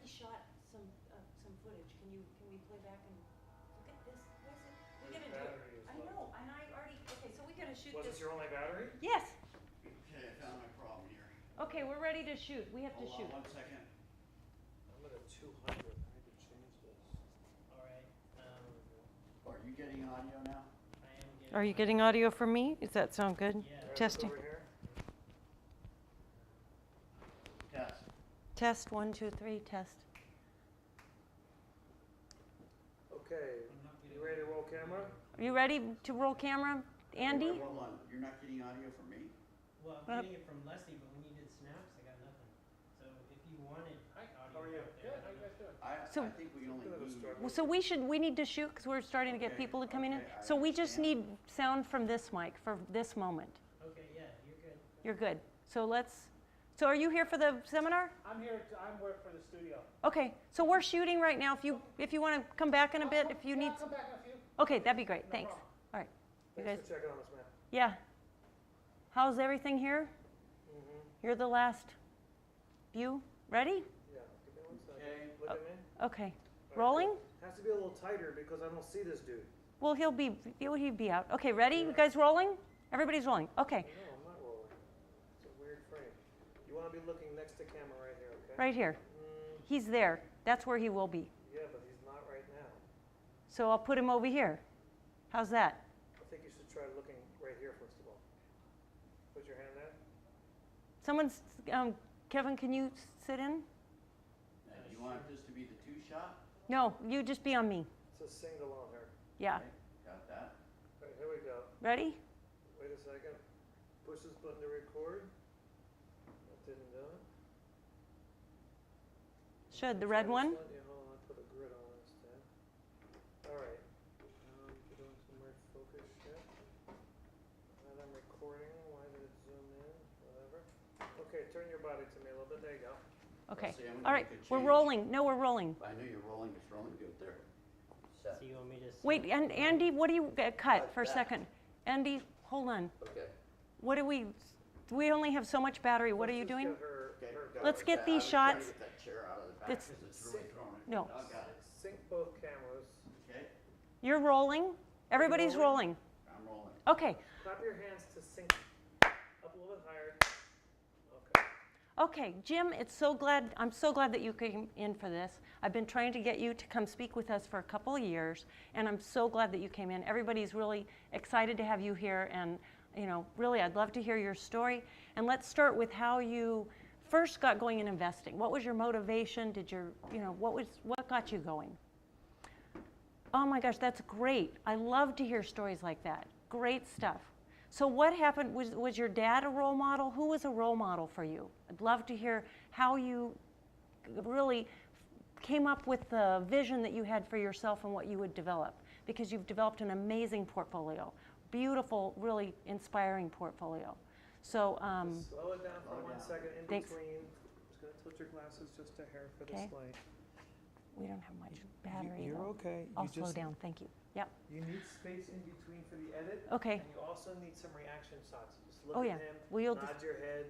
already shot some footage. Can we play back and look at this? What is it? We gotta do it. I know, and I already. Okay, so we gotta shoot this. Was this your only battery? Yes. Okay, I found my problem here. Okay, we're ready to shoot. We have to shoot. Hold on 1 second. I'm at a 200. I need to change this. All right. Are you getting audio now? I am getting. Are you getting audio from me? Does that sound good? Yeah. Testing. Over here. Test. Test 1, 2, 3. Test. Okay, you ready to roll camera? Are you ready to roll camera, Andy? Wait, hold on. You're not getting audio from me? Well, I'm getting it from Leslie, but when you did snaps, I got nothing. So if you wanted audio. How are you? out Good. there, How you guys doing? I think we only need. So we need to shoot because we're starting to get Okay, people to come in. okay, I So we just understand. need sound from this mic for this moment. Okay, yeah, you're good. You're good. So are you here for the seminar? I'm here. I'm work for the studio. Okay, so we're shooting right now. If you want to come back in a bit, if you need. I'll come back in a few. Okay, that'd be great. Thanks. problem. All right. You Thanks guys. for checking on us, man. Yeah. How's everything here? Mm-hmm. You're the last view. Ready? Yeah, give me 1 second. Okay. Look at me. Okay. All right, Rolling? Has to be a little tighter because I don't see this dude. Well, he'll be out. Okay, ready? You guys rolling? Everybody's rolling. Okay. No, I'm not rolling. It's a weird frame. You want to be looking next to camera right here, okay? Right here. He's there. That's where he will be. Yeah, but he's not right now. So I'll put him over here. How's that? I think you should try looking right here first of all. Put your hand there. Someone's, Kevin, can you sit in? You want this to be the 2-shot? No, you just be on me. It's a single on her. Yeah. Okay, got that. All right, here we go. Ready? Wait a second. Push this button to record. That didn't do it. Should. The red Try one? this Yeah, hold on. I put a grid on instead. All right. We're doing some weird focus shit. And I'm recording. Why did it zoom in? Whatever. Okay, turn your body to me a little bit. There you go. Okay. See, I'm All gonna right. make a We're change. rolling. No, we're rolling. I know you're rolling. It's rolling good there. Set. So you want me to? Wait, and Andy, what do you cut for a that. second? Andy, hold on. Okay. What do we only have so much battery. What are you Let's just doing? get her- Okay, her got Let's it. get I these was trying to shots. get that chair out of the back It's- 'cause it's really throwing it. No. I got it. Sync both cameras. Okay, You're rolling. Everybody's rolling. I'm rolling. Okay. Clap your hands to sync up a little bit higher. Okay. Okay, Jim, I'm so glad that you came in for this. I've been trying to get you to come speak with us for a couple of years, and I'm so glad that you came in. Everybody's really excited to have you here, and really, I'd love to hear your story. And let's start with how you first got going in investing. What was your motivation? What got you going? Oh my gosh, that's great. I love to hear stories like that. Great stuff. So what happened? Was your dad a role model? Who was a role model for you? I'd love to hear how you really came up with the vision that you had for yourself and what you would develop, because you've developed an amazing portfolio. Beautiful, really inspiring portfolio. So, Slow it down for Slow 1 down. second in Thanks. between. Just gonna tilt your glasses just a hair for Okay. this light. we don't have much battery. You're though. okay. I'll slow down, thank you. Yep, You need space in between for the edit. okay. And you also need some reaction shots. Just look Oh, at yeah. him, We'll nod just- your head.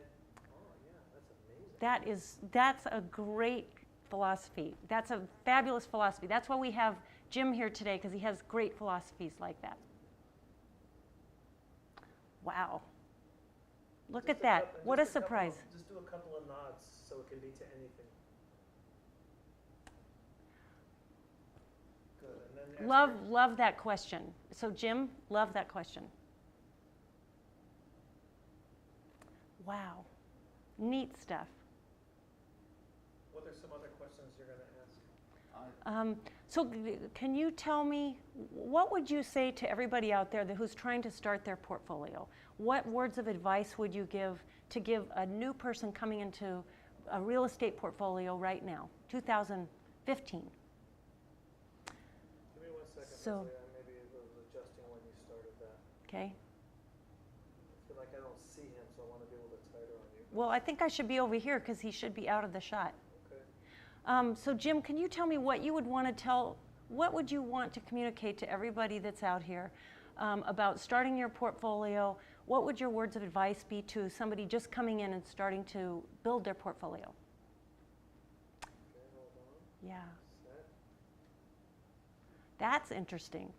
Oh yeah, that's amazing. That's a great philosophy. That's a fabulous philosophy. That's why we have Jim here today, because he has great philosophies like that. Wow. Look Just at that. and What a just couple surprise. just do a couple of nods so it can be to anything. Good. And then Love that question. So Jim, love that question. Wow. Neat stuff. What are some other questions you're going to ask? So can you tell me, what would you say to everybody out there who's trying to start their portfolio? What words of advice would you give to give a new person coming into a real estate portfolio right now, 2015? Give me 1 second. So- Leslie. I maybe was adjusting when you started that. Okay. I feel like I don't see him, so I want to be a little bit tighter on you. Well, I think I should be over here because he should be out of the shot. Okay. So Jim, can you tell me what you would want to communicate to everybody that's out here about starting your portfolio? What would your words of advice be to somebody just coming in and starting to build their portfolio? Okay, hold on. Yeah. Set. That's interesting.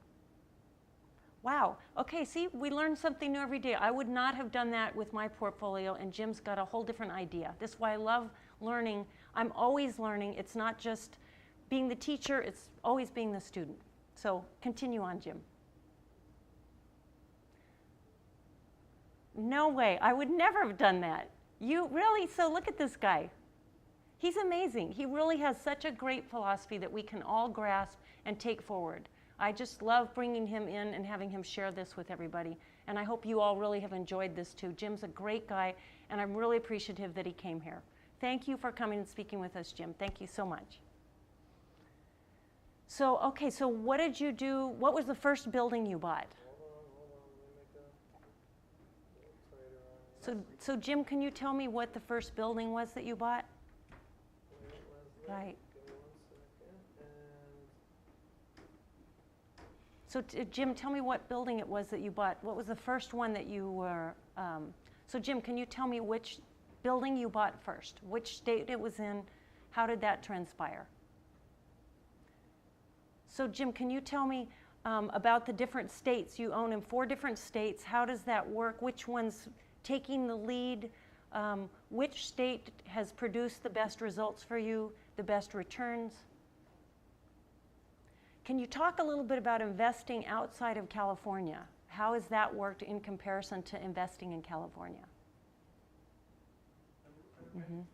Wow. Okay, see, we learn something new every day. I would not have done that with my portfolio, and Jim's got a whole different idea. This is why I love learning. I'm always learning. It's not just being the teacher, it's always being the student. So continue on, Jim. No way. I would never have done that. You really? So look at this guy. He's amazing. He really has such a great philosophy that we can all grasp and take forward. I just love bringing him in and having him share this with everybody. And I hope you all really have enjoyed this too. Jim's a great guy, and I'm really appreciative that he came here. Thank you for coming and speaking with us, Jim. Thank you so much. So, okay, so what did you do? What was the first building you bought? Hold on. Let me make a little tighter on So Jim, can you tell me what the first building was that you bought? Wait, Leslie. Right. Give me 1 second. And So Jim, tell me what building it was that you bought. What was the first one that you were, so Jim, can you tell me which building you bought first? Which state it was in? How did that transpire? So Jim, can you tell me about the different states? You own in 4 different states. How does that work? Which one's taking the lead? Which state has produced the best results for you, the best returns? Can you talk a little bit about investing outside of California? How has that worked in comparison to investing in California?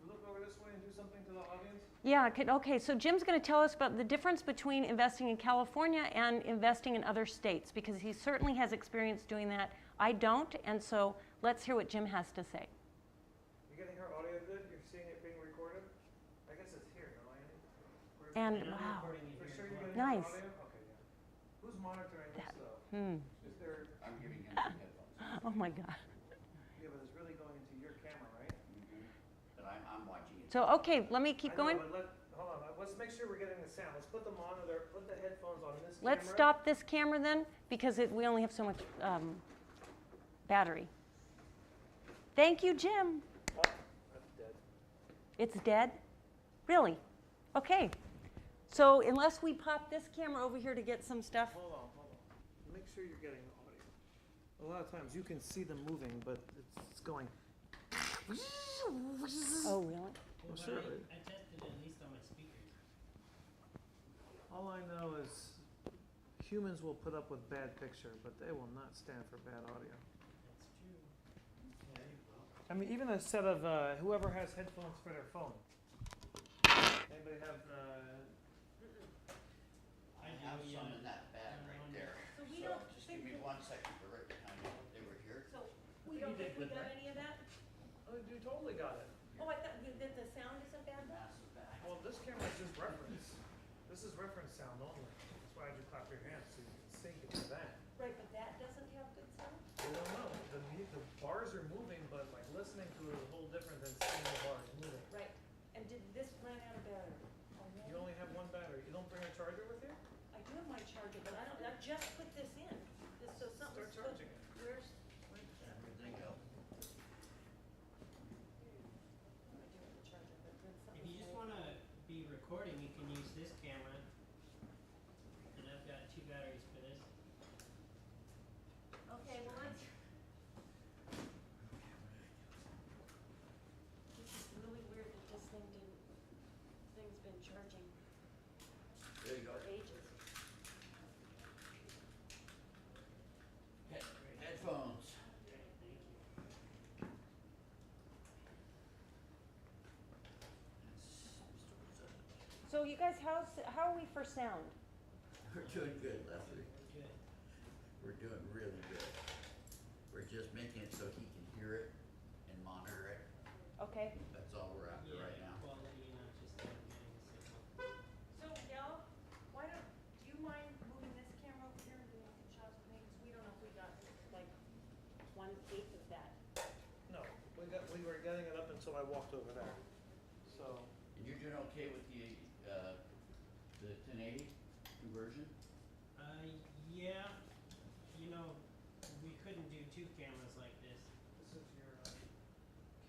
look over this way and do something to the audience. Yeah, okay, so Jim's going to tell us about the difference between investing in California and investing in other states, because he certainly has experience doing that. I don't, and so let's hear what Jim has to say. You getting her audio good? You're seeing it being recorded? I guess it's here, no, Andy? Where's And And I'm wow, recording you For here sure as you're well. getting Nice. her audio? Okay, yeah. Who's monitoring this though? Is there, I'm giving him some headphones. Oh my God. yeah, but it's really going into your camera, right? But I'm watching it. So, okay, let me keep I know, going. but hold on, let's make sure we're getting the sound. Let's put the monitor, put the headphones on this camera. Let's stop this camera then, because we only have so much battery. Thank you, Jim. Oh, that's dead. It's dead? Really? Okay. So unless we pop this camera over here to get some stuff. Hold on. Make sure you're getting the audio. A lot of times you can see them moving, but it's going. Oh, really? Well, sure. I tested it at least on my speakers. All I know is humans will put up with bad picture, but they will not stand for bad audio. That's true. Yeah, you will. I mean, even a set of whoever has headphones for their phone. Anybody have? I have some in that bag right there. So we So don't just think give me that- 1 second to right behind you. They were here. So we don't think we got any of that? Oh, you totally got it. Oh, I thought that the sound isn't bad though? Massive bag. Well, this camera is just reference. This is reference sound only. That's why I just clap your hands so you can sync it to that. Right, but that doesn't have good sound? I don't know. The bars are moving, but like listening to it is a whole different than seeing the bars moving. Right. And did this run out of battery? You only have 1 battery. You don't bring a charger with you? I do have my charger, but I just put this in. So something's Start charging it. Where's? Everything else. If you just want to be recording, you can use this camera. And I've got 2 batteries for this. Okay, well let's. This is really weird that this thing's been charging There you go. for ages. Headphones. Okay, thank you. So you guys, how are we for sound? We're doing good, Leslie. Good. We're doing really good. We're just making it so he can hear it and monitor it. Okay. That's all we're after right now. Quality, not just getting a signal. So Del, do you mind moving this camera over here and doing some shots with me? Because we don't know if we got like 1/8 of that. No, we were getting it up until I walked over there. So And you're doing okay with the 1080 conversion? Yeah, you know, we couldn't do 2 cameras like this. this is your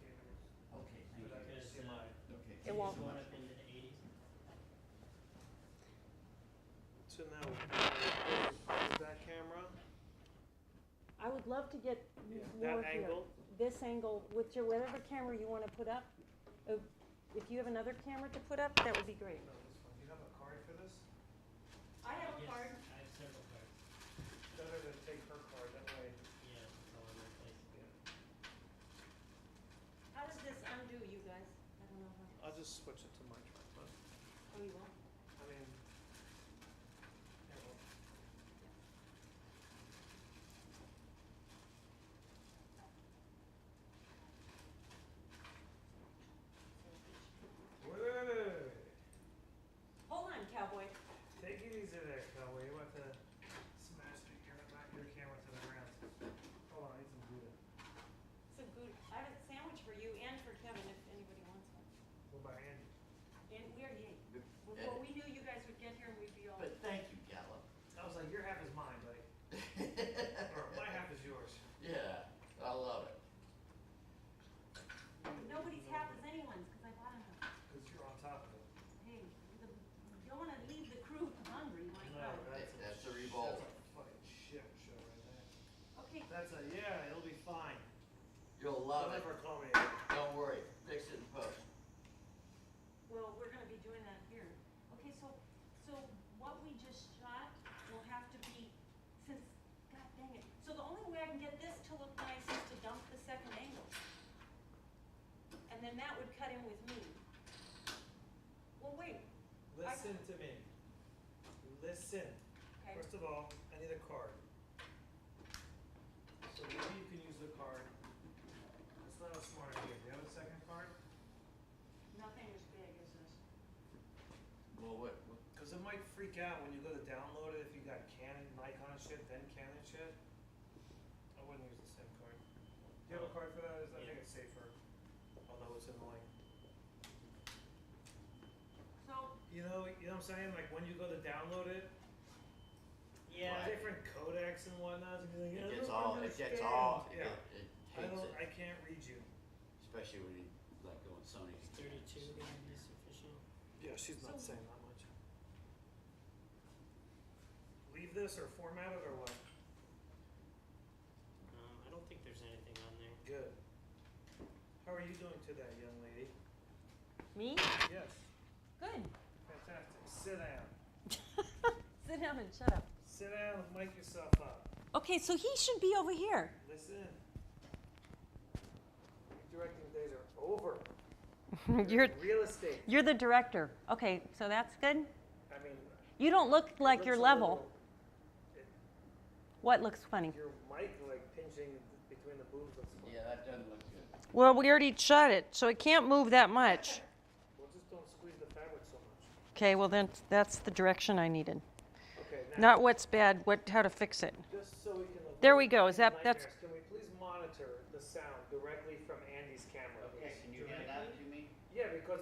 cables. Okay, thank For that you. Because, HDMI. Okay. It won't. Going up into the 80s. So now, is that camera? I would love to get Yeah, more that here. angle? This angle, with your, whatever camera you want to put up. If you have another camera to put up, that would be great. No, this one. Do you have a card for this? I have a Yes, card. I have several cards. Better to take her card, that way. Yeah, it's all in my place. How does this undo, you guys? I don't know how. I'll just switch it to my tripod. Oh, you will? I mean, yeah, well, wait. Hold on, cowboy. Take it easy there, cowboy. You're about to smash your camera to the ground. Hold on, I need some Gouda. It's a good, I have a sandwich for you and for Kevin if anybody wants one. What about Andy? And we already ate. Before we knew you guys would get here and we'd be all. But thank you, Gallup. I was like, your half is mine, buddy. Or my half is yours. Yeah, I love it. Nobody's half is anyone's because I bought enough. Because you're on top of it. Hey, you don't want to leave the crew hungry, my No, God. That's a revolt. That's a fucking shit show right there. Okay, That's a, yeah, it'll be fine. You'll love Don't it. ever call me. Don't worry, fix it in post. well, we're gonna be doing that here. Okay, so what we just shot will have to be, since, God dang it. So the only way I can get this to look nice is to dump the second angle. And then that would cut in with me. Well, wait, Listen to me. Listen. okay. First of all, I need a card. So maybe you can use the card. That's not a smart idea. Do you have a second card? Nothing as big as this. Well, what, Because it might freak out when you go to download it if you got Canon, Nikon shit, then Canon shit. I wouldn't use the same card. Do you have a card for that? I think it's safer. Although it's annoying. So, You know what I'm saying? Like when you go to download it, Yeah. Right. different codecs and whatnot, and you're like, it I gets don't all, understand. Yeah. it hates it, I can't read you. especially when you like going Sony. 32 gonna be sufficient. Yeah, she's not So- saying that much. Leave this or format it or what? I don't think there's anything on there. Good. How are you doing today, young lady? me? Yes. Good. Fantastic. Sit down. Sit down and shut up. Sit down and mic yourself up. Okay, so he should be over here. Listen. Directing days are over. You're in real estate. you're the director. Okay, so that's good. I mean, You don't look it like looks you're a level. little- What looks funny? your mic like pinching between the boobs looks funny. Yeah, that doesn't look good. Well, we already shot it, so it can't move that much. Well, just don't squeeze the fabric so much. Okay, well then that's the direction I needed. Okay, now. Not what's bad, how to fix it. Just so we can avoid There we go. Is any that's nightmares, can we please monitor the sound directly from Andy's camera? Okay, please? can you hand that to me? Yeah, because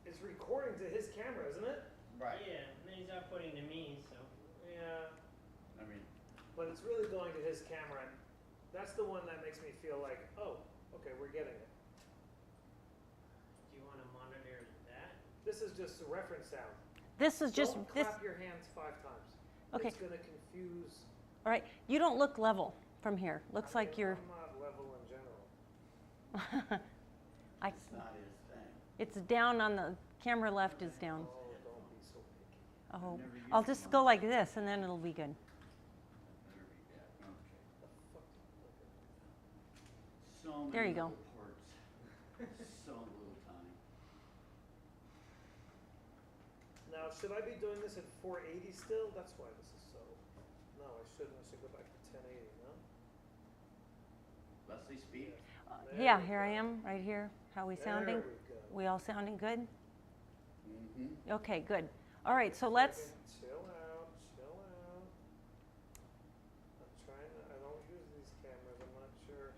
it's recording to his camera, isn't it? Right. Yeah, and then he's outputting to me, so. Yeah, I mean, but it's really going to his camera, and that's the one that makes me feel like, oh, okay, we're getting it. Do you want to monitor that? This is just a reference sound. This is just Don't this. clap your hands 5 times. Okay. It's gonna confuse. All right, you don't look level from here. Looks I like mean, you're. I'm not level in general. I. it's not his thing. It's down on the camera. Left is down. Oh, don't be so picky. Oh, never used I'll just go like this, and then it'll be good. Better be that, okay. The fuck? So many There you go. little parts. So little time. Now, should I be doing this at 480 still? That's why this is so. No, I shouldn't. I should go back to 1080. No. Leslie, speak. There Yeah, we here I go. am, right here. How we There sounding? we go. We all sounding good? Mm-hmm. Okay, good. All right, so let's. Chill out, chill out. I'm trying to, I don't use these cameras, I'm not sure.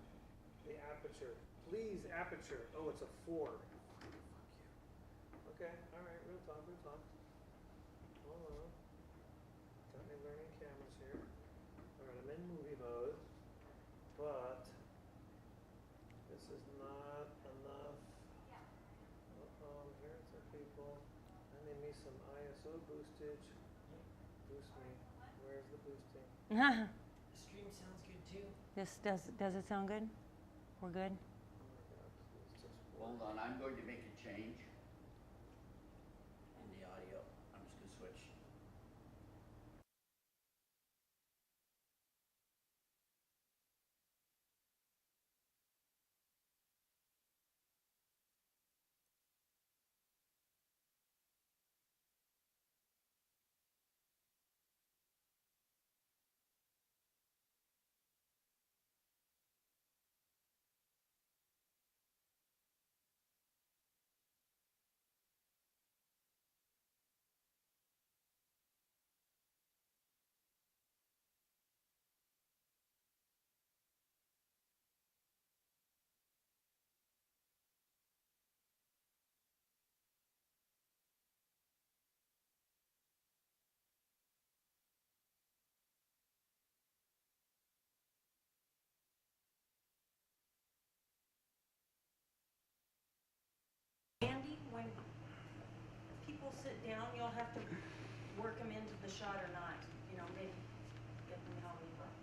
The aperture, please, aperture. Oh, it's a 4. Fuck you. Okay, alright, real talk, real talk. Hold on. Got me learning cameras here. Alright, I'm in movie mode, but this is not enough. Uh-oh, here are some people. I need me some ISO boostage. Boost me. Where's the boosting? The stream sounds good too. This does it sound good? We're good? Oh my god, please just Hold on, I'm going to make a change in the audio. I'm just gonna switch. Andy, when people sit down, you'll have to work them into the shot or not. You know, maybe get them how we work.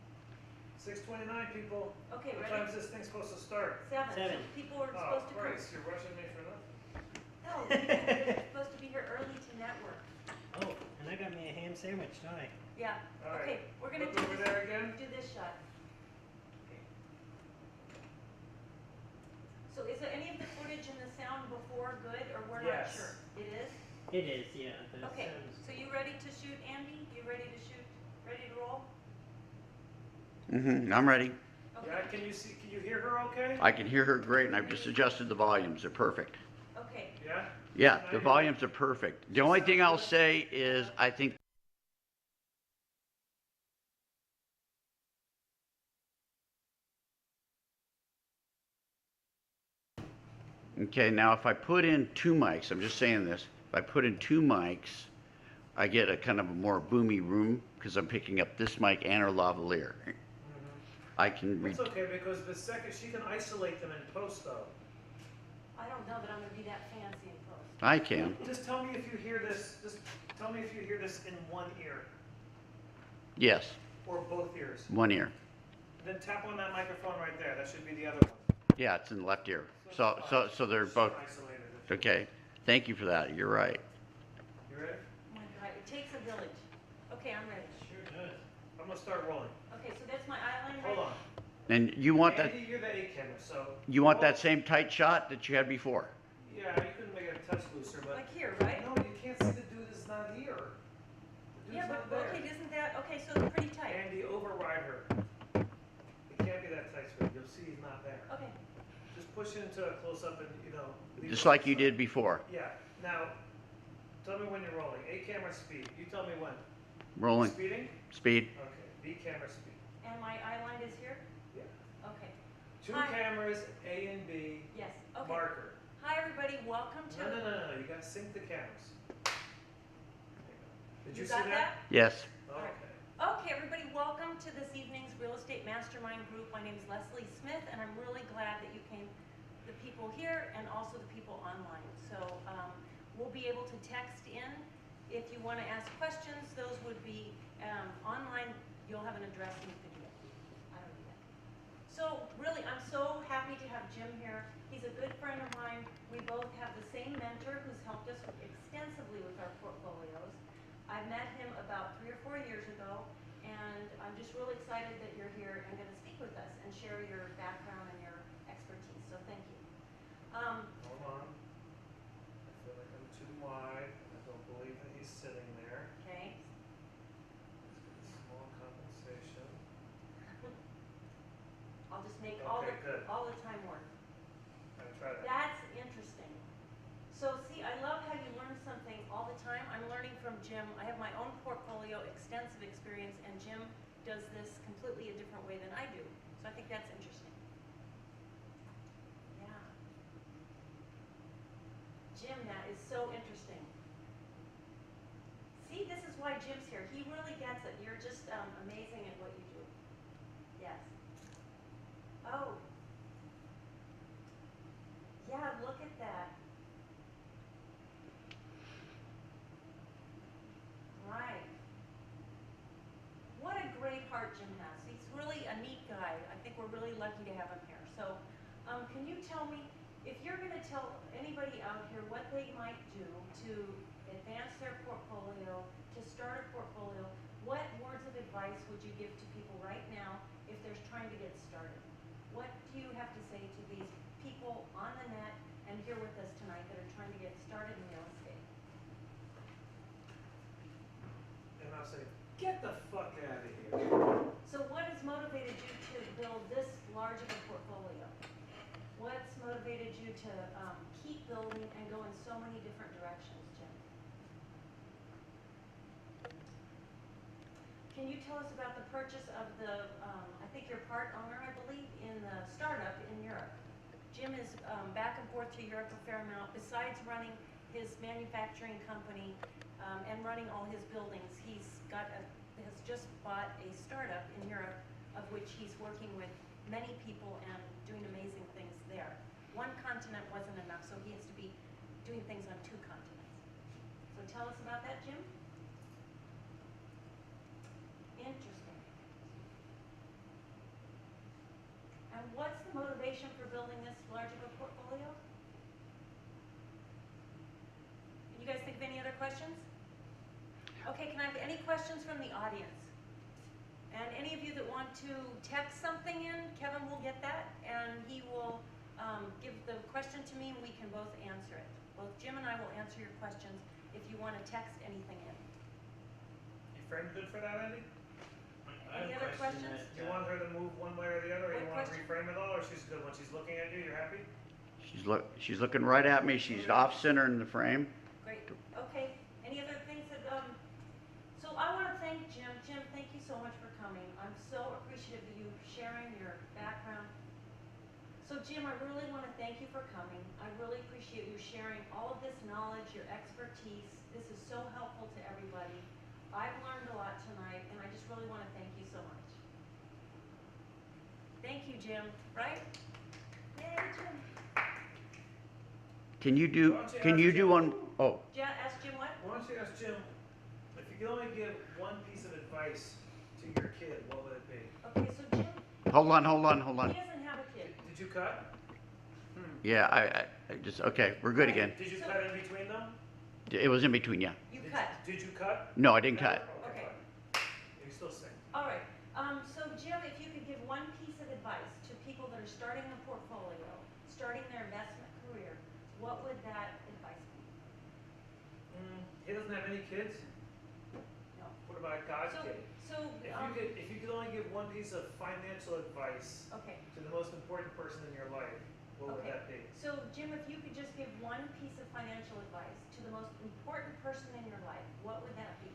6:29, people. Okay, What ready? time's this thing supposed to start? Seven. Seven. So people are Oh, supposed to come. Christ, you're rushing me for nothing. No, people are supposed to be here early to network. Oh, and I got me a ham sandwich, don't I? Yeah. All right. Okay, we're gonna Look do over this, there again. do this shot. Okay. So is there any of the footage and the sound before good, or we're not Yes. sure? It is? It is, yeah. The Okay, sounds. so you ready to shoot, Andy? You ready to shoot? Ready to roll? Mm-hmm, I'm ready. Okay. Yeah, can you hear her okay? I can hear her great, and I've just adjusted the volumes. They're perfect. Okay. Yeah? Yeah, Can I the hear volumes are perfect. The only thing I'll say is, I think okay, now if I put in two mics, I'm just saying this, if I put in two mics, I get a kind of a more boomy room because I'm picking up this mic and her lavalier. I can That's okay, because the second, she can isolate them in post though. I don't know that I'm gonna be that fancy in post. I can. Just tell me if you hear this, just tell me if you hear this in one ear, Yes, or both ears. one ear. Then tap on that microphone right there, that should be the other one. Yeah, it's in the left ear. it's So fine. they're She both can isolate it. okay. Thank you for that. You're right. You ready? Oh my God, it takes a village. Okay, I'm ready. Sure does. I'm gonna start rolling. Okay, so that's my eyeline right? Hold on. And you want that? Andy, you're the A camera, so. You want that same tight shot that you had before? Yeah, you couldn't make it a touch looser, but. Like here, right? No, you can't see the dude is not here. The Yeah, dude's but, not there. okay, isn't that, okay, so it's pretty tight. Andy, override her. It can't be that tight, sweetie. You'll see he's not there. Okay, Just push into a close up and, you know. leave Just it like you aside. did before. Yeah. Now, tell me when you're rolling. A camera speed. You tell me when. Rolling. Speeding? Speed. Okay. B camera speed. and my eyeline is here? Yeah. Okay, Two Hi. cameras, A and B. yes, okay. Marker. Hi, everybody, welcome to. No. You gotta sync the cameras. There you go. Did you, see got that? Yes. Okay. Okay, everybody, welcome to this evening's Real Estate Mastermind Group. My name is Leslie Smith, and I'm really glad that you came, the people here and also the people online. So we'll be able to text in. If you want to ask questions, those would be online. You'll have an address and you can do it. I don't do that. So really, I'm so happy to have Jim here. He's a good friend of mine. We both have the same mentor who's helped us extensively with our portfolios. I met him about 3 or 4 years ago, and I'm just really excited that you're here and going to speak with us and share your background and your expertise. So thank you. Hold on. I feel like I'm too wide. I don't believe that he's sitting there. Okay. Let's get a small compensation. I'll just make Okay, good. all the time work. I try that. That's interesting. So see, I love how you learn something all the time. I'm learning from Jim. I have my own portfolio, extensive experience, and Jim does this completely a different way than I do. So I think that's interesting. Yeah. Jim, that is so interesting. See, this is why Jim's here. He really gets it. You're just amazing at what you do. Yes. Oh. Yeah, look at that. Right. we're really lucky to have him here. So, can you tell me, if you're going to tell anybody out here what they might do to advance their portfolio, to start a portfolio, what words of advice would you give to people right now if they're trying to get started? What do you have to say to these people on the net and here with us tonight that are trying to get started in real estate? And I'll say, get the fuck out of here. So what has motivated you to build this large of a portfolio? What's motivated you to keep building and go in so many different directions, Jim? Can you tell us about the purchase of the, I think you're part owner, I believe, in the startup in Europe. Jim is back and forth to Europe a fair amount. Besides running his manufacturing company and running all his buildings, has just bought a startup in Europe of which he's working with many people and doing amazing things there. One continent wasn't enough, so he has to be doing things on 2 continents. So tell us about that, Jim. Interesting. And what's the motivation for building this large of a portfolio? Can you guys think of any other questions? Okay, can I have any questions from the audience? And any of you that want to text something in, Kevin will get that, and he will give the question to me, and we can both answer it. Both Jim and I will answer your questions if you want to text anything in. You frame good for that, Andy? Any other questions? Do you want her to move one way or the other, or you What want to question? reframe it all, or she's good when she's looking at you, you're happy? She's looking right at me. She's off center in the frame. Great. Okay. Any other things that, so I want to thank Jim. Jim, thank you so much for coming. I'm so appreciative of you sharing your background. So Jim, I really want to thank you for coming. I really appreciate you sharing all of this knowledge, your expertise. This is so helpful to everybody. I've learned a lot tonight, and I just really want to thank you so much. Thank you, Jim. Right? Yay, Jim. Can you do one? Oh, Ask Jim what? Why don't you ask Jim, if you could only give one piece of advice to your kid, what would it be? Okay, so Jim, hold on. he doesn't have a kid. Did you cut? Yeah, I just, okay, we're good again. Did you cut in between them? It was in between, yeah. You cut. Did you cut? No, I didn't cut. Okay. fine. You still sing. All right. So Jim, if you could give one piece of advice to people that are starting a portfolio, starting their investment career, what would that advice be? He doesn't have any kids? No. What about God's So, kid? If you could only give one piece of financial advice okay. to the most important person in your life, what would Okay. that be? So Jim, if you could just give one piece of financial advice to the most important person in your life, what would that be?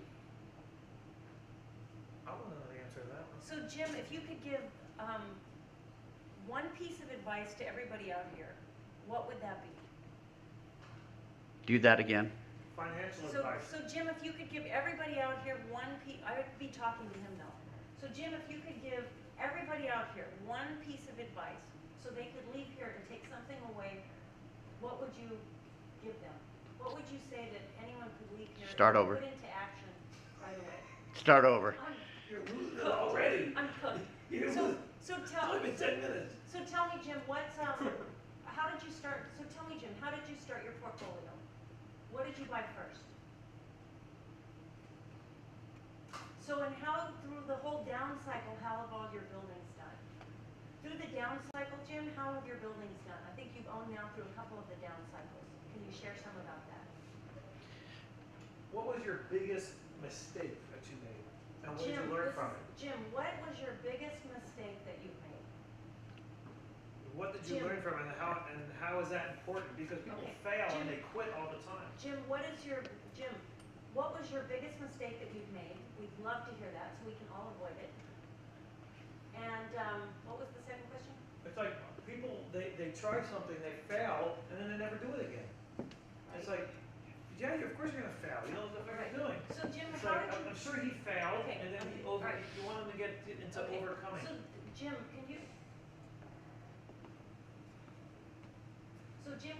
I want to know the answer to that one. So Jim, if you could give one piece of advice to everybody out here, what would that be? Do that again. Financial advice. So Jim, if you could give everybody out here one piece, I would be talking to him now. So Jim, if you could give everybody out here one piece of advice, so they could leave here and take something away, what would you give them? What would you say that anyone could leave here Start and over. put into action right away? Start over. You're losing it already. I'm cooked. You're So, losing. so It's tell only been 10 minutes. So tell me, Jim, how did you start? So tell me, Jim, how did you start your portfolio? What did you buy first? So, and how, through the whole down cycle, how have all your buildings done? Through the down cycle, Jim, how have your buildings done? I think you've owned now through a couple of the down cycles. Can you share some about that? What was your biggest mistake that you made? And what did you learn from it? Jim, what was your biggest mistake that you made? What did you Jim. learn from it, and how is that important? Because people Okay. fail Jim. and they quit all the time. Jim, what was your biggest mistake that you've made? We'd love to hear that so we can all avoid it. And what was the second question? It's like people, they try something, they fail, and then they never do it again. It's like, yeah, of course you're gonna fail. You know what the fuck Right. you're doing. So Jim, It's how like, did you? I'm sure he failed, Okay. and then you Alright. want him to get into Okay. overcoming. So Jim,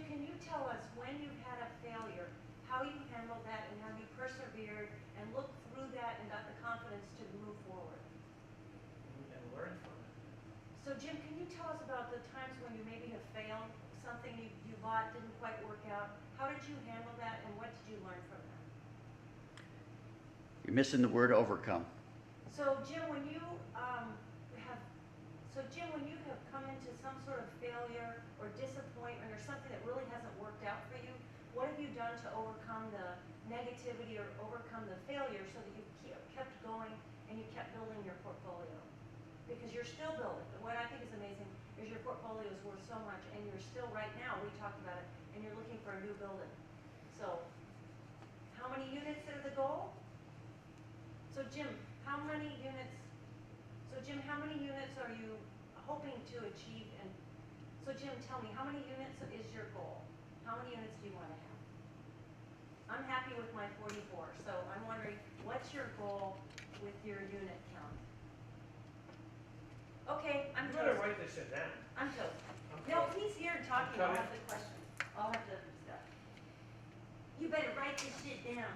can you tell us when you've had a failure, how you handled that, and how you persevered and looked through that and got the confidence to move forward? And learn from it. So Jim, can you tell us about the times when you maybe have failed, something you bought didn't quite work out? How did you handle that and what did you learn from that? You're missing the word overcome. So Jim, when you have come into some sort of failure or disappointment or something that really hasn't worked out for you, what have you done to overcome the negativity or overcome the failure so that you kept going and you kept building your portfolio? Because you're still building. What I think is amazing is your portfolio is worth so much and you're still right now, we talked about it, and you're looking for a new building. So how many units are the goal? So Jim, how many units are you hoping to achieve? And so Jim, tell me, how many units is your goal? How many units do you want to have? I'm happy with my 44, so I'm wondering, what's your goal with your unit count? Okay, I'm You better toast. write this shit down. I'm toast. I'm No, toast. he's here talking, I'll coming. have the questions. I'll have the stuff. You better write this shit down.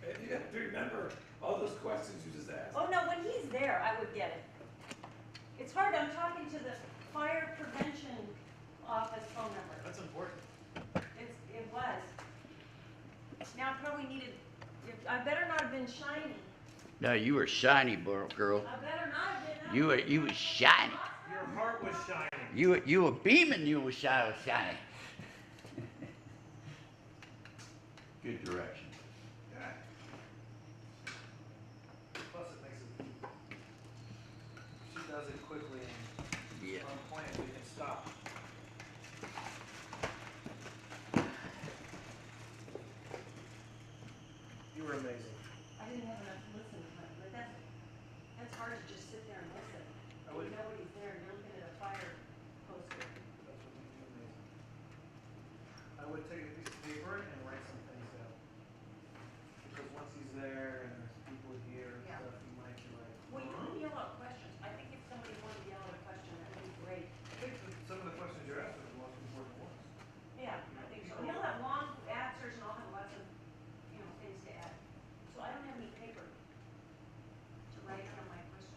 And you have to remember all those questions you just asked. Oh no, when he's there, I would get it. It's hard, I'm talking to the fire prevention office phone number. That's important. It was. Now I probably needed, I better not have been shiny. No, you were shiny, girl. I better not have been. You were shiny. Your heart was shining. You were beaming. You were shiny. Good direction. Plus it makes it, she does it quickly and Yeah. on point, we can stop. You were amazing. I didn't have enough to listen to him, but that's hard to just sit there and listen. I would- And nobody's there and you're looking at a fire poster. That's what made you amazing. I would take a piece of paper and write some things down. Because once he's there and there's people here and Yeah. stuff, he might be like, Well, you can yell out questions. I think if somebody wanted to yell out a question, that would be great. some of the questions you're asking are the most important ones. Yeah, I think so. And he'll have long answers and I'll have lots of, things to add. So I don't have any paper to write down my questions.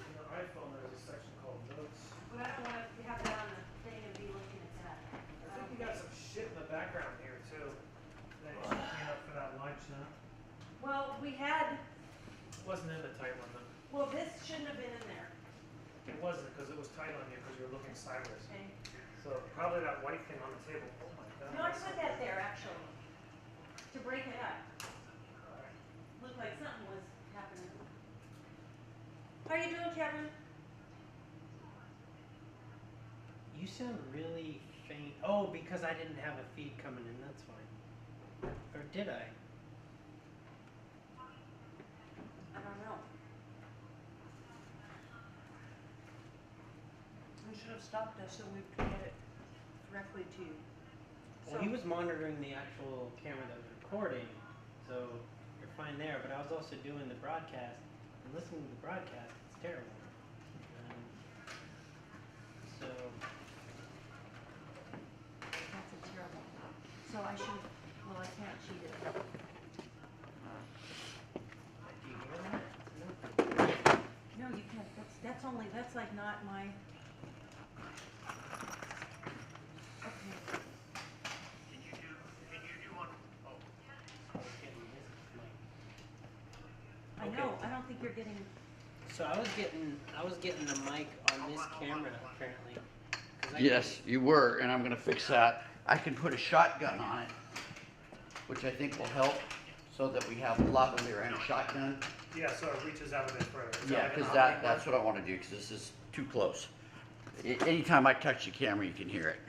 In the iPhone, there's a section called notes. But I don't want to have that on the thing and be looking at that. I think you got some shit in the background here too. That you should clean up for that lunch, huh? Well, we had, Wasn't in the tight one though. well, this shouldn't have been in there, It wasn't, because it was tight on you, because you were looking sideways. okay? So probably that white thing on the table. Oh my god. No, I put that there actually, to break it up. Alright. Looked like something was happening. How are you doing, Kevin? You sound really faint. Oh, because I didn't have a feed coming in, that's fine. Or did I? I don't know. You should have stopped us so we could get it directly to you. Well, he was monitoring the actual camera that was recording, so you're fine there. But I was also doing the broadcast, and listening to the broadcast, it's terrible. So, That's a terrible. So I should, well, I can't cheat it. do you hear that? No, you can't, that's only, that's like not my. Okay. I was getting this mic. I Okay. know, I don't think you're getting, So I was getting the mic on this camera apparently. 'Cause I Yes, you were, and I'm gonna fix that. I can put a shotgun on it, which I think will help, so that we have lavalier and a shotgun. Yeah, so it reaches out a bit further. Is Yeah, like an because optic that's what I want to do, because this is too close. Anytime I touch the camera, you can hear it.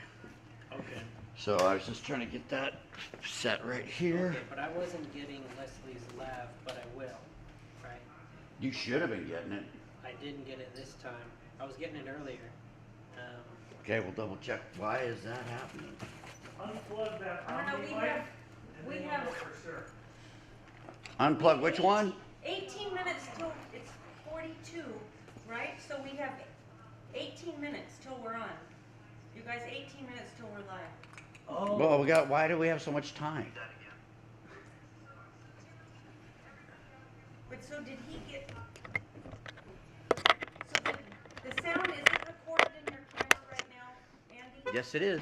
Okay. So I was just trying to get that set right here. Okay, but I wasn't getting Leslie's laugh, but I will, right? You should have been getting it. I didn't get it this time. I was getting it earlier. Okay, we'll double check. Why is that happening? Unplug that I don't know, Omni we mic, have- and we then you'll have- know for sure. Unplug which one? 18 minutes till, it's 42, right? So we have 18 minutes till we're on. You guys, 18 minutes till we're live. Oh. Well, why do we have so much time? But so did he get, so the sound isn't Yes, it is.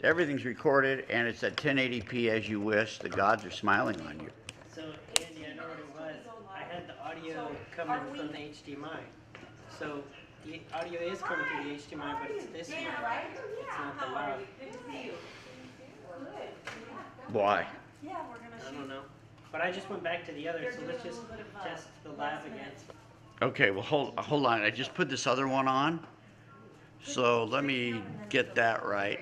Everything's recorded, and it's at 1080p as you wish. The gods are smiling on you. So, Andy, I know what it was. I had the audio coming from the HDMI. So, the audio is coming through the HDMI, but it's this mic. It's not the lav. Good to see you. Why? Yeah, we're gonna I shoot. don't know. But I just went back to the other, They're so doing let's a just little bit of, test the last lav again. minute. Okay, well, hold on. I just put this other one on. So let me get that right.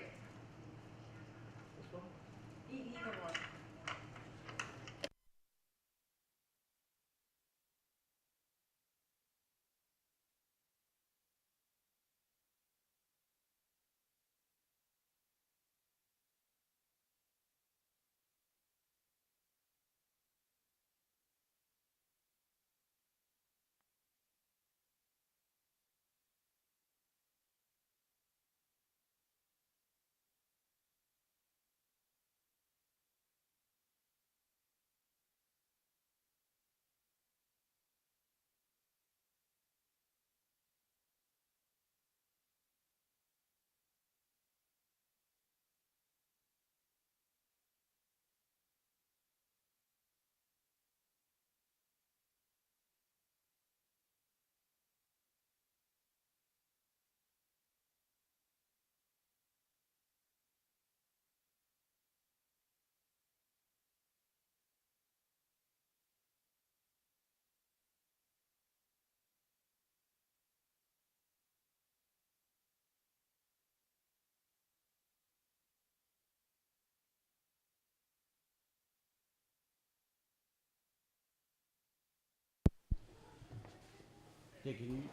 Either one.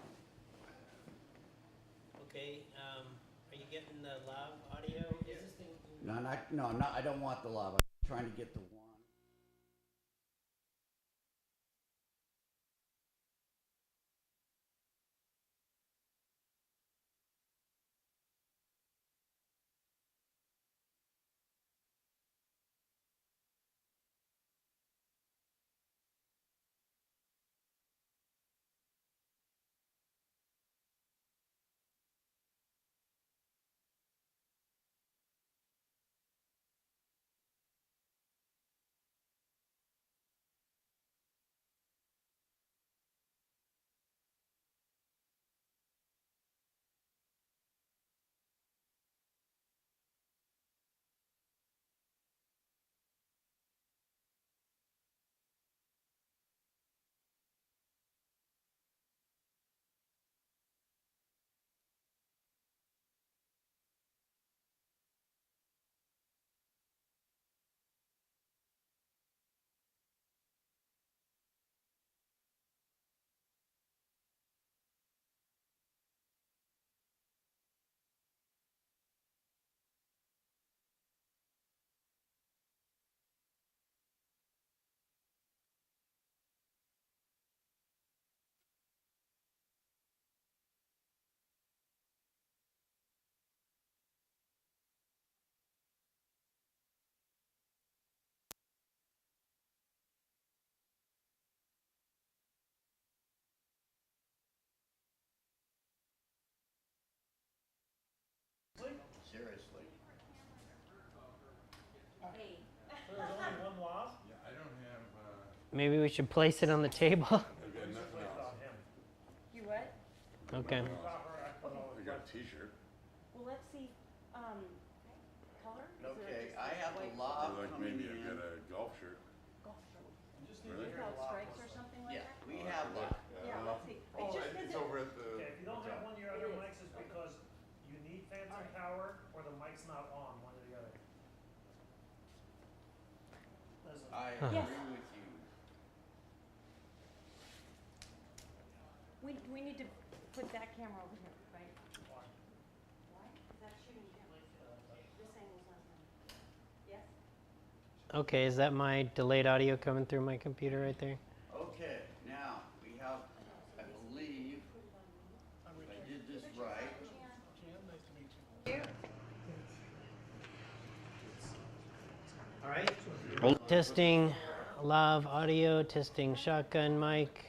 Okay, are you getting the lav audio? Is this thing? No, I'm not. I don't want the lava. I'm trying to get the one. Seriously. Hey. So there's only one lav? Yeah, I don't have, Maybe we should place it on the table. I've got nothing Wait else. on him. You what? Okay. Copper, I put all I the got a t-shirt. Well, let's see, color? Okay, I have the lava Or like coming maybe I've in. got a golf shirt. Golf shirt. Just Really? Without stripes or something like Yeah, that? we have that. Yeah, let's see. Oh, Just it's visit. over at the. Okay, if you don't have one of your other It is. mics, it's because you need phantom power or the mic's not on, one or the other. Listen, I Yes. agree with you. We need to put that camera over here, right? why? Why? Because that's shooting Jim. This angle's not him. Yes? Okay, is that my delayed audio coming through my computer right there? Okay, now we have, I believe, if I did this right. All right. Testing lav audio, testing shotgun mic.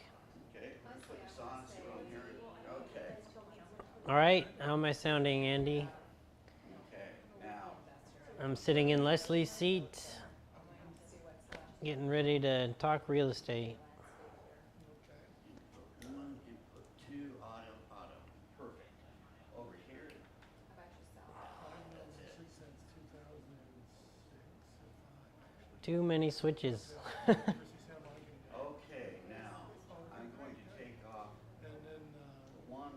Okay, let me put this on, see what I'm hearing. Okay. All right, how am I sounding, Andy? Okay, now. I'm sitting in Leslie's seat, getting ready to talk real estate. Input 1, input 2, auto. Perfect. Over here. That's it. Too many switches. Okay, now I'm going to take off the one.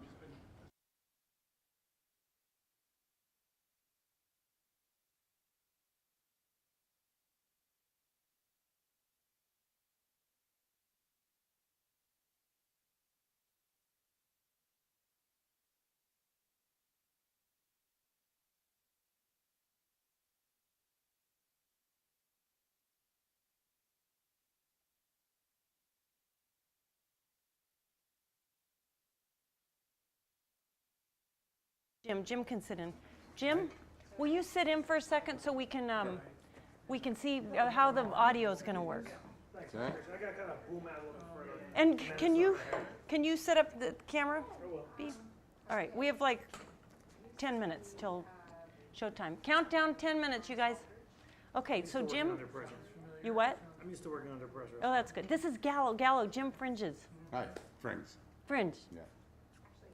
Jim can sit in. Jim, will you sit in for a second so we can see how the audio is going to work? Thanks. I got kind of boom out a little bit further. And can you set up the camera? B? All right, we have like 10 minutes till showtime. Countdown 10 minutes, you guys. Okay, so Jim, Under pressure. you what? I'm used to working under pressure. Oh, that's good. This is Gallo, Jim Fringes. Hi, friends. Fringe. Yeah,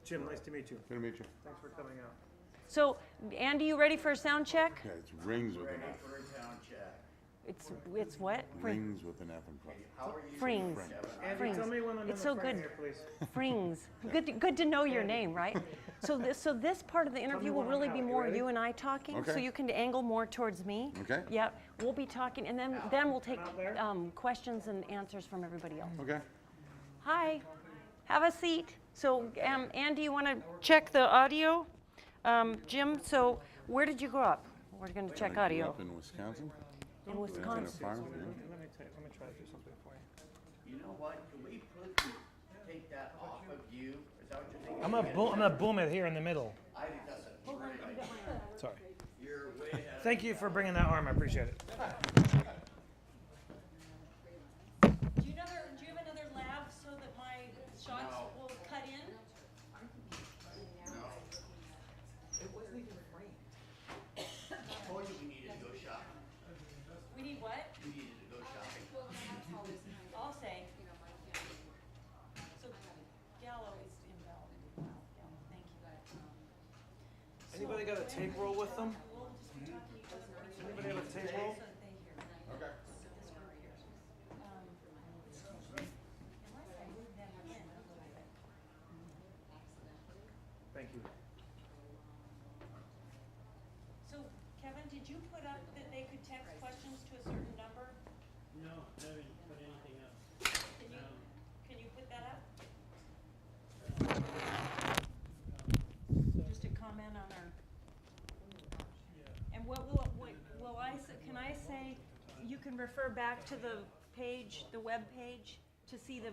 Jim, nice to meet you. good to meet you. Thanks for coming out. So, Andy, you ready for a sound check? Okay, it's rings with an Ready F. for a sound check. It's what? Rings with an F in front. How are you? Frings. Andy, Frings. tell me when I'm It's in so the front good. here, please. Frings. Good to know your name, right? So this part of the interview will when I'm really be out. You more ready? you and I talking, so Okay. you can angle more towards me. Okay. Yep, we'll be talking, and then we'll take Out there? questions and answers from everybody else. Okay. Hi, have a seat. So, Andy, you want to check the audio? Jim, so where did you grow up? We're going to check I grew audio. up in Wisconsin. In Lived in a Wisconsin. farm, yeah. Let me try to do something for you. You know what? Can we take that off of you? Is that what you're thinking? I'm gonna boom it here in the middle. I think that's a great idea. Sorry. You're way ahead. Thank you for bringing that arm. I appreciate it. Do you have another lab so that my shots will cut in? I told you we needed to go shopping. We need what? We needed to go shopping. I'll say. So Gallo is invalid. Gallo, thank you. Anybody got a tape roll with them? Anybody have a tape roll? Okay. Thank you. So Kevin, did you put up that they could text questions to a certain number? No, I haven't put anything up. Can you put that up? Just a comment on our. And what will I say, can I say, you can refer back to the page, the web page, to see the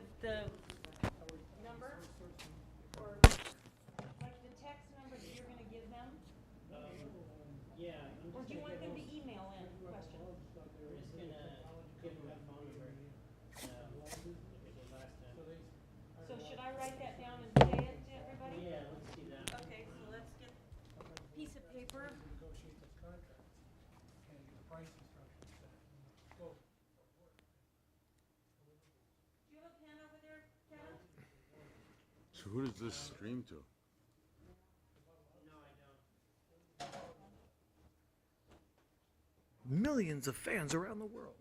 number? Or like the text number that you're gonna give them? Yeah, I'm Or just do you gonna want them to email in questions? we're just gonna give them that phone number. Like we did last time. So should I write that down and say it to everybody? Yeah, let's see that. Okay, so let's get a piece of paper. Negotiate this contract and the price instructions set and the scope of work. Do you have a pen over there, Kevin? So who does this stream to? No, I don't. Millions of fans around the world.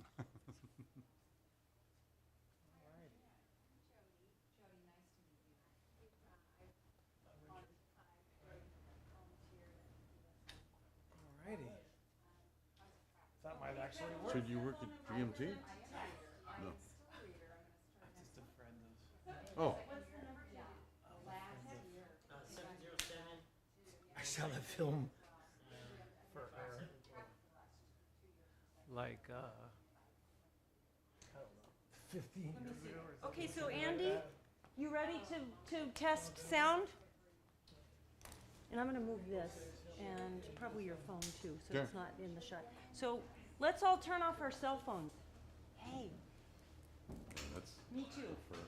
Alrighty. That might actually work. So you work at GMT? No. Just a friend of. Oh, 707. I saw the film for her. Like, I don't know, 15 years ago or something. Okay, so Andy, you ready to test sound? And I'm gonna move this, and probably your phone too, so it's Sure. not in the shot. So let's all turn off our cell phones. Hey, that's me too. first.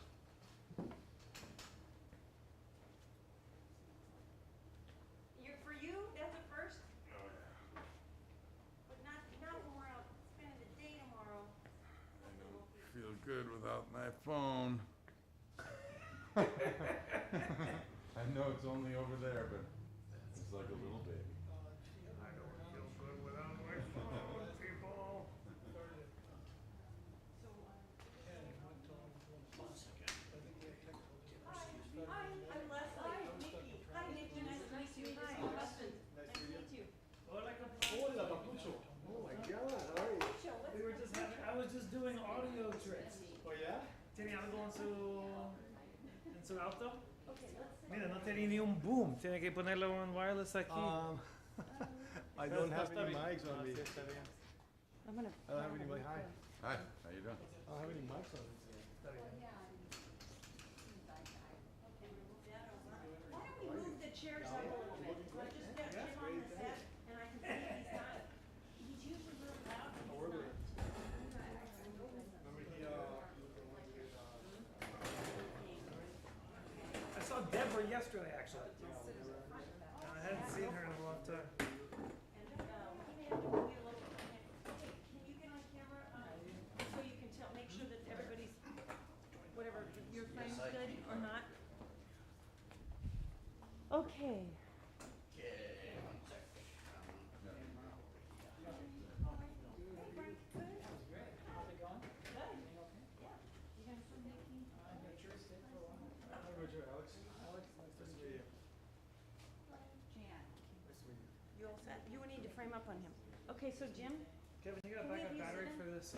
good without my phone. I know it's only over there, but it's like a little baby. I don't feel good without my phone, people. Hi, I'm Leslie. Hi, Nikki. Hi, Nikki. Nice to meet you. Hi, my husband. Nice to meet you. Hola, Papucho. Oh my God, how are you? We were just having, I was just doing audio tricks. Oh yeah? ¿Tiene algo en su auto? Mira, no tiene ni un boom. Tiene que ponerlo en wireless aquí. I don't have any mics on me. I'm gonna. I don't have any mics. Hi. Hi, how you doing? I don't have any mics on me. Why don't we move the chairs up a little bit? I'll just get Jim on the set and I can see he's usually really loud. Remember he I saw Deborah yesterday, actually. I hadn't seen her in a long time. Can you get on camera, so you can tell, make sure that everybody's, whatever, your frame's good or not? Okay. You all set? You need to frame up on him. Okay, so Jim, Kevin, you got a Can we backup have you battery sit for this?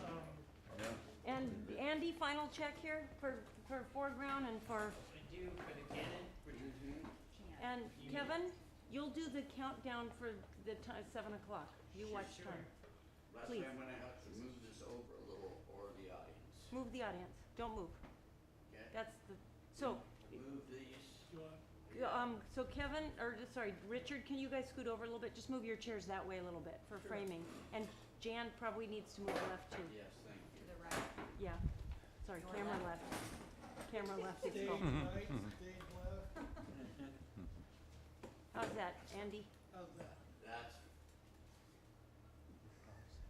Yeah. and Andy, final check here for foreground and for, I do for the Canon. and Kevin, you'll do the countdown for the time, 7 o'clock. You watch time. Leslie, Please. I'm gonna have to move this over a little or the audience. Move the audience. Don't move. Okay? That's the, so, Move these. so Kevin, or sorry, Richard, can you guys scoot over a little bit? Just move your chairs that way a little bit for framing. And Jan probably needs to move left too. Yes, thank you. Yeah. Sorry, camera left. Camera left. Let's stage go. right, stage left. How's that, Andy? How's that? That's.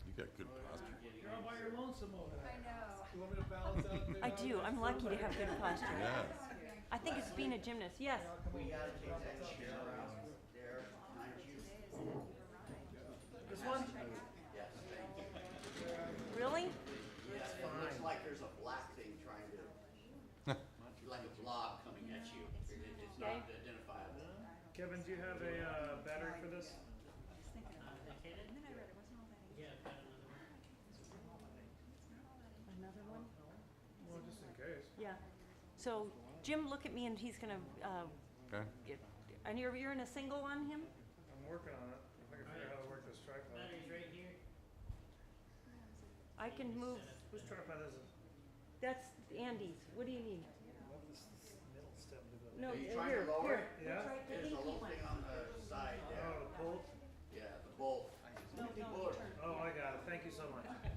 You got good posture. You're all by your lonesome over there. You want me to balance out there? I do. I'm lucky to have good posture. Yeah. I think it's being a gymnast. Yes. We gotta take that chair out there behind you. This one? Yes, thank you. Really? Yeah, it looks like there's a black thing trying to, like a blob coming at you. It's not Okay. identifiable. Kevin, do you have a battery for this? The Canon? Yeah, I've got another one. Another one? Well, just in case. Yeah. So Jim, look at me, and he's gonna. Okay. And you're in a single on him. I'm working on it. If I can figure out how to work this tripod. Battery's right here. I can move. Whose tripod is it? That's Andy's. What do you need? I love this middle stem to go. No, Are you trying to here, lower here. it? Yeah? Try the There's a inky little one. thing on the side there. Oh, the bolt? Yeah, the bolt. No, Push. turn. Oh, I got it. Thank you so much. Okay.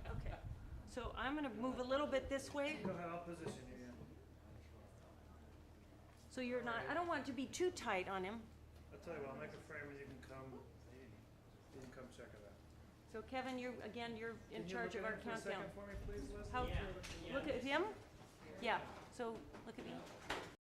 So I'm gonna move a little bit this way. Go ahead, I'll position you. So you're not. I don't want it to be too tight on him. I'll tell you what, I'll make a frame and you can come check it out. So Kevin, you're in Can you charge look of at our it for a countdown. second for me, please, Leslie? How? Yeah. Look at him. Yeah. So look at me.